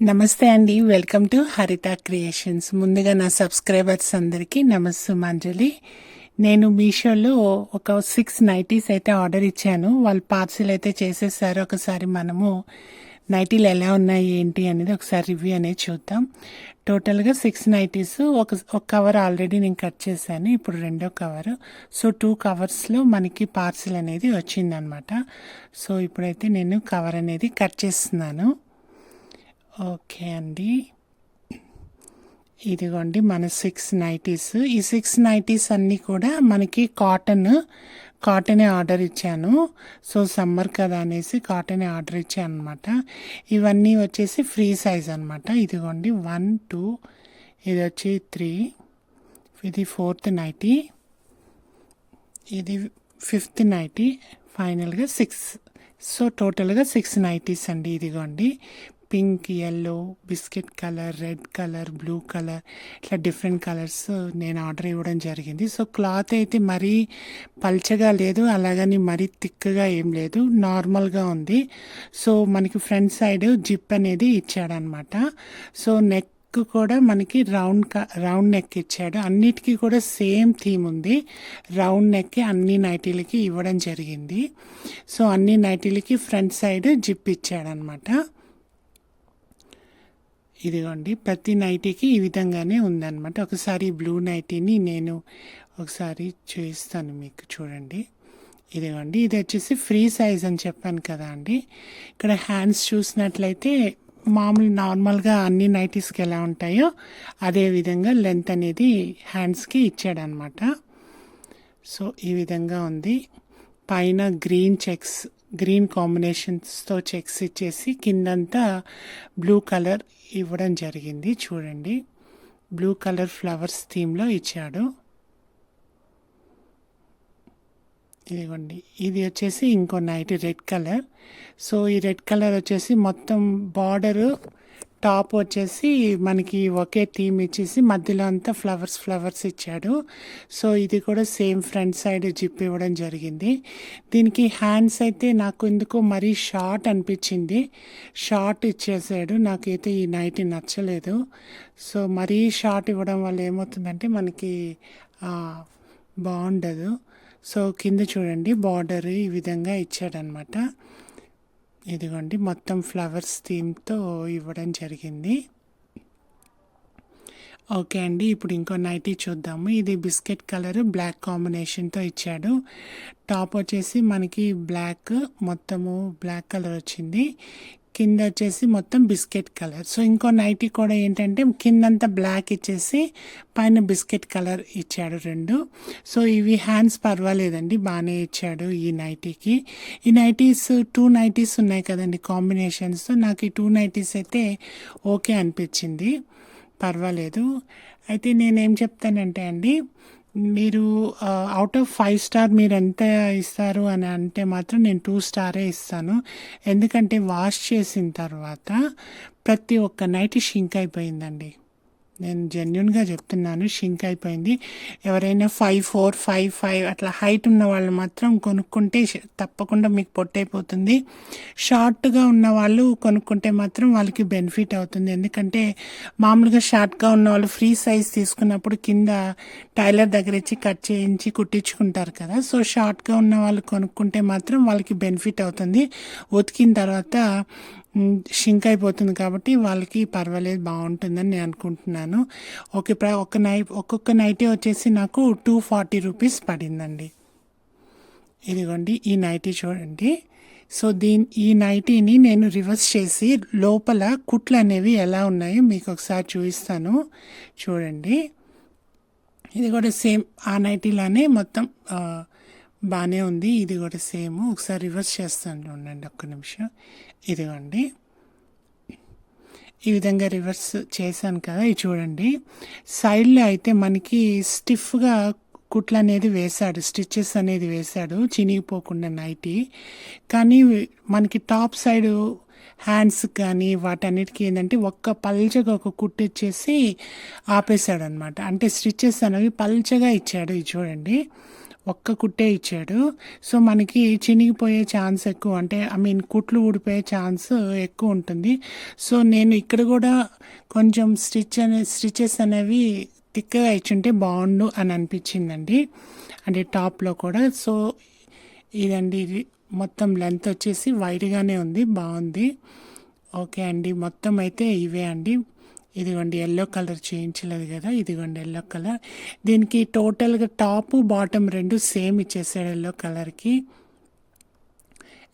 నమస్తే అండి. Welcome to హరిత క్రియేషన్స్. ముందుగా నా సబ్స్క్రైబర్స్ అందరికీ నమస్సుమాంజలి. నేను మీషోలో ఒక 6 నైటీస్ అయితే ఆర్డర్ ఇచ్చాను. వాళ్ళు పార్సిల్ అయితే చేసేసారు. ఒకసారి మనము నైటీలు ఎలా ఉన్నాయి ఏంటి అనేది ఒకసారి రివ్యూ అనేది చూద్దాం. టోటల్గా 6 నైటీస్. ఒక కవర్ ఆల్రెడీ నేను కట్ చేశాను. ఇప్పుడు రెండో కవర్. సో 2 కవర్స్లో మనకి పార్సిల్ అనేది వచ్చిందనమాట. సో ఇప్పుడైతే నేను కవర్ అనేది కట్ చేస్తున్నాను. ఓకే అండి, ఇదిగోండి మన 6 నైటీస్. ఈ 6 నైటీస్ అన్నీ కూడా మనకి కాటనే ఆర్డర్ ఇచ్చాను. సో సమ్మర్ కదా అనేసి కాటనే ఆర్డర్ ఇచ్చాను అనమాట. ఇవన్నీ వచ్చేసి ఫ్రీ సైజ్ అనమాట. ఇదిగోండి 1 2, ఇది వచ్చి 3, ఇది 4th నైటీ, ఇది 5th నైటీ, ఫైనల్గా 6. సో టోటల్గా 6 నైటీస్ అండి. ఇదిగోండి pink, yellow, biscuit colour, red colour, blue colour, ఇట్లా డిఫరెంట్ కలర్స్ నేను ఆర్డర్ ఇవ్వడం జరిగింది. సో క్లాత్ అయితే మరీ పల్చగా లేదు, అలాగని మరీ థిక్గా ఏం లేదు, నార్మల్గా ఉంది. సో మనకి ఫ్రంట్ సైడ్ జిప్ అనేది ఇచ్చాడనమాట. సో నెక్ కూడా మనకి రౌండ్ నెక్ ఇచ్చాడు. అన్నిటికీ కూడా సేమ్ థీమ్ ఉంది. రౌండ్ నెక్ అన్ని నైటీలకి ఇవ్వడం జరిగింది. సో అన్ని నైటీలకి ఫ్రంట్ సైడ్ జిప్ ఇచ్చాడనమాట. ఇదిగోండి ప్రతి నైటీకి ఈ విధంగానే ఉందన్నమాట. ఒకసారి బ్లూ నైటీని నేను ఒకసారి చూపిస్తాను మీకు, చూడండి. ఇదిగోండి ఇది వచ్చేసి ఫ్రీ సైజ్ అని చెప్పాను కదా అండి. ఇక్కడ హ్యాండ్స్ చూసినట్లయితే నార్మల్గా అన్ని నైటీస్కి ఎలా ఉంటాయో అదే విధంగా లెంత్ అనేది హ్యాండ్స్కి ఇచ్చాడనమాట. సో ఈ విధంగా ఉంది. పైన గ్రీన్ కాంబినేషన్స్తో చెక్స్ ఇచ్చేసి కిందంతా బ్లూ కలర్ ఇవ్వడం జరిగింది. చూడండి, బ్లూ కలర్ ఫ్లవర్స్ థీమ్లో ఇచ్చాడు. ఇదిగోండి ఇది వచ్చేసి ఇంకో నైటీ రెడ్ కలర్. సో ఈ రెడ్ కలర్ వచ్చేసి మొత్తం బార్డరు, టాప్ వచ్చేసి మనకి ఒకే థీమ్ ఇచ్చేసి మధ్యలో అంతా ఫ్లవర్స్ ఇచ్చాడు. సో ఇది కూడా సేమ్ ఫ్రంట్ సైడ్ జిప్ ఇవ్వడం జరిగింది. దీనికి హ్యాండ్స్ అయితే నాకు ఎందుకో మరీ షార్ట్ అనిపించింది, షార్ట్ ఇచ్చేసాడు. నాకైతే ఈ నైటీ నచ్చలేదు. సో మరీ షార్ట్ ఇవ్వడం వల్ల ఏమవుతుందంటే మనకి బాగుండదు. సో కింద చూడండి బార్డర్ ఈ విధంగా ఇచ్చాడనమాట. ఇదిగోండి మొత్తం ఫ్లవర్స్ థీమ్తో ఇవ్వడం జరిగింది. ఓకే అండి, ఇప్పుడు ఇంకో నైటీ చూద్దాము. ఇది బిస్కెట్ కలర్ బ్లాక్ కాంబినేషన్తో ఇచ్చాడు. టాప్ వచ్చేసి మనకి మొత్తము బ్లాక్ కలర్ వచ్చింది. కింద వచ్చేసి మొత్తం బిస్కెట్ కలర్. సో ఇంకో నైటీ కూడా ఏంటంటే కిందంతా బ్లాక్ ఇచ్చేసి పైన బిస్కెట్ కలర్ ఇచ్చాడు 2. సో ఇవి హ్యాండ్స్ పర్వాలేదండి, బాగానే ఇచ్చాడు ఈ నైటీకి. ఈ నైటీస్ 2 నైటీస్ ఉన్నాయి కదండి కాంబినేషన్స్తో. నాకు ఈ 2 నైటీస్ అయితే ఓకే అనిపించింది, పర్వాలేదు. అయితే నేనేం చెప్తానంటే అండి, మీరు అవుట్ ఆఫ్ 5 స్టార్ మీరు ఎంత ఇస్తారు అని అంటే మాత్రం నేను 2 స్టారే ఇస్తాను. ఎందుకంటే వాష్ చేసిన తర్వాత ప్రతి ఒక్క నైటీ షింక్ అయిపోయిందండి. నేను జెన్యున్గా చెప్తున్నాను, షింక్ అయిపోయింది. ఎవరైనా 5'4", 5'5" అట్లా హైట్ ఉన్న వాళ్ళు మాత్రం కొనుక్కుంటే తప్పకుండా మీకు పొట్టైపోతుంది. షార్ట్గా ఉన్న వాళ్ళు కొనుక్కుంటే మాత్రం వాళ్ళకి బెనిఫిట్ అవుతుంది. ఎందుకంటే మామూలుగా షార్ట్గా ఉన్న వాళ్ళు ఫ్రీ సైజ్ తీసుకున్నప్పుడు కింద టైలర్ దగ్గర ఇచ్చి కట్ చేయించి కుట్టించుకుంటారు కదా. సో షార్ట్గా ఉన్న వాళ్ళు కొనుక్కుంటే మాత్రం వాళ్ళకి బెనిఫిట్ అవుతుంది. ఉతికిన తర్వాత షింక్ అయిపోతుంది కాబట్టి వాళ్ళకి పర్వాలేదు, బాగుంటుందని నేను అనుకుంటున్నాను. ఒక్కొక్క నైటీ వచ్చేసి నాకు 240 రూపీస్ పడిందండి. ఇదిగోండి ఈ నైటీ చూడండి. సో ఈ నైటీని నేను రివర్స్ చేసి లోపల కుట్లు అనేవి ఎలా ఉన్నాయో మీకు ఒకసారి చూపిస్తాను, చూడండి. ఇది కూడా సేమ్ ఆ నైటీలానే మొత్తం బాగానే ఉంది. ఇది కూడా సేమ్. ఒకసారి రివర్స్ చేస్తాను చూడండి, ఒక్క నిమిషం. ఇదిగోండి ఈ విధంగా రివర్స్ చేశాను కదా. ఇది చూడండి, సైడ్లో అయితే మనకి స్టిఫ్గా కుట్లు అనేది వేశాడు, స్టిచెస్ అనేది వేశాడు చినిగిపోకుండా నైటీ. కానీ మనకి టాప్ సైడ్ హ్యాండ్స్ కానీ వాటన్నిటికీ ఏంటంటే పల్చగా ఒక కుట్టు ఇచ్చేసి ఆపేశాడు అనమాట. అంటే స్టిచెస్ అనేవి పల్చగా ఇచ్చాడు. ఇది చూడండి, ఒక్క కుట్టే ఇచ్చాడు. సో, మనకి చినిగిపోయే ఛాన్స్ ఎక్కువ. అంటే కుట్లు ఊడిపోయే ఛాన్స్ ఎక్కువ ఉంటుంది. సో, నేను ఇక్కడ గూడా కొంచెం స్టిచెస్ అనేవి థిక్‌గా ఇచ్చుంటే బావుండు అని అనిపించిందండి. అంటే టాప్‌లో కూడా. సో, ఇదండి ఇది. మొత్తం లెంత్ వచ్చేసి వైడ్‌గానే ఉంది. బావుంది. ఓకే అండి. మొత్తం అయితే ఇవే అండి. ఇదిగోండి యెల్లో కలర్ చేయించలేదు కదా! ఇదిగోండి యెల్లో కలర్. దీనికి టోటల్‌గా టాపు, బాటమ్ 2 సేమ్ ఇచ్చేసాడు యెల్లో కలర్‌కి.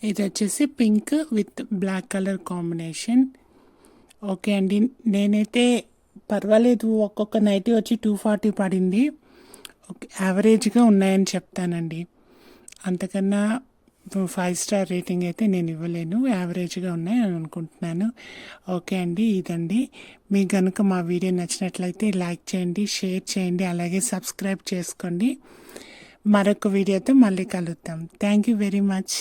ఇదొచ్చేసి pink with black colour combination. Okay అండి. నేనైతే పర్వాలేదు, ఒక్కొక్క నైటీ వచ్చి 240 పడింది. ఓకే. యావరేజ్‌గా ఉన్నాయని చెప్తానండి. అంతకన్నా 5 స్టార్ రేటింగ్ అయితే నేను ఇవ్వలేను. యావరేజ్‌గా ఉన్నాయి అని అనుకుంటున్నాను. ఓకే అండి. ఇదండి. మీకు గనుక మా వీడియో నచ్చినట్లయితే లైక్ చేయండి, షేర్ చేయండి, అలాగే సబ్స్క్రైబ్ చేసుకోండి. మరొక వీడియోతో మళ్ళీ కలుద్దాం. Thank you very much.